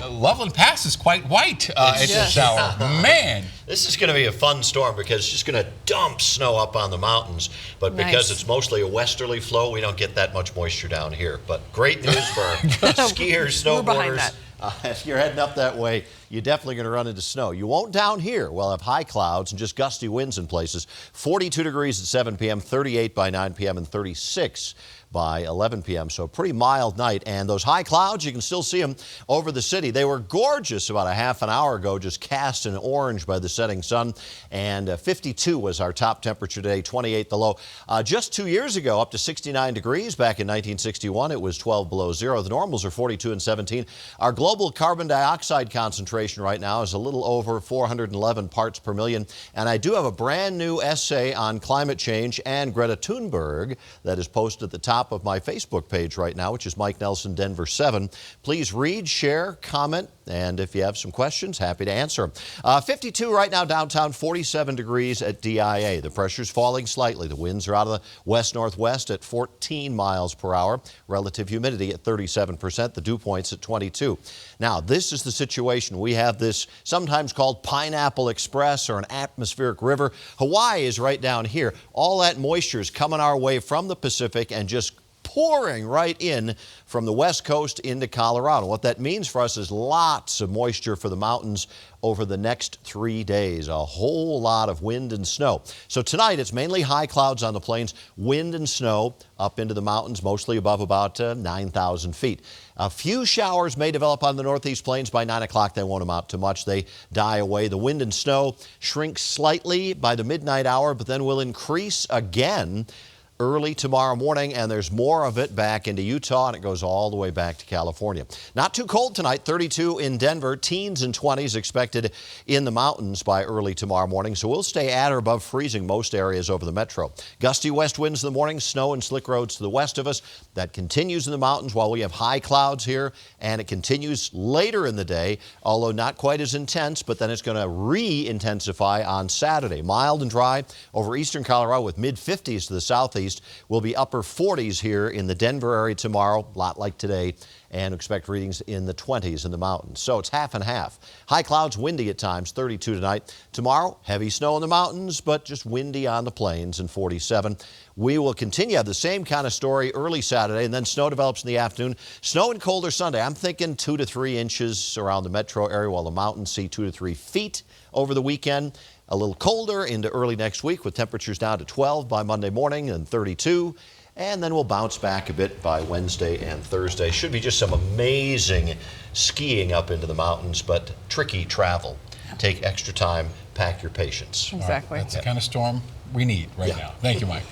Loveland Pass is quite white at this hour. Man. This is going to be a fun storm because it's just going to dump snow up on the mountains. But because it's mostly a westerly flow, we don't get that much moisture down here. But great news for skiers, snowboarders. If you're heading up that way, you're definitely going to run into snow. You won't down here. We'll have high clouds and just gusty winds in places. 42 degrees at 7 p.m., 38 by 9 p.m., and 36 by 11 p.m. So a pretty mild night. And those high clouds, you can still see them over the city. They were gorgeous about a half an hour ago, just cast in orange by the setting sun. And 52 was our top temperature today, 28 the low. Just 2 years ago, up to 69 degrees back in 1961, it was 12 below zero. The normals are 42 and 17. Our global carbon dioxide concentration right now is a little over 411 parts per million. And I do have a brand new essay on climate change and Greta Thunberg that is posted at the top of my Facebook page right now, which is Mike Nelson Denver 7. Please read, share, comment, and if you have some questions, happy to answer them. 52 right now downtown, 47 degrees at DIA. The pressure's falling slightly. The winds are out of the west-northwest at 14 miles per hour. Relative humidity at 37%. The dew point's at 22. Now, this is the situation. We have this sometimes called Pineapple Express or an atmospheric river. Hawaii is right down here. All that moisture is coming our way from the Pacific and just pouring right in from the west coast into Colorado. What that means for us is lots of moisture for the mountains over the next 3 days. A whole lot of wind and snow. So tonight it's mainly high clouds on the plains, wind and snow up into the mountains, mostly above about 9,000 feet. A few showers may develop on the northeast plains by 9 o'clock. They won't amount to much. They die away. The wind and snow shrink slightly by the midnight hour, but then will increase again early tomorrow morning, and there's more of it back into Utah, and it goes all the way back to California. Not too cold tonight, 32 in Denver, teens and 20s expected in the mountains by early tomorrow morning, so we'll stay at or above freezing most areas over the metro. Gusty west winds in the morning, snow and slick roads to the west of us. That continues in the mountains while we have high clouds here, and it continues later in the day, although not quite as intense, but then it's going to re-intensify on Saturday. Mild and dry over eastern Colorado with mid-50s to the southeast. Will be upper 40s here in the Denver area tomorrow, a lot like today, and expect readings in the 20s in the mountains. So it's half and half. High clouds, windy at times, 32 tonight. Tomorrow, heavy snow in the mountains, but just windy on the plains and 47. We will continue to have the same kind of story early Saturday, and then snow develops in the afternoon. Snow and colder Sunday. I'm thinking 2 to 3 inches around the metro area, while the mountains see 2 to 3 feet over the weekend. A little colder into early next week with temperatures down to 12 by Monday morning and 32. And then we'll bounce back a bit by Wednesday and Thursday. Should be just some amazing skiing up into the mountains, but tricky travel. Take extra time, pack your patience. Exactly. That's the kind of storm we need right now. Thank you, Mike.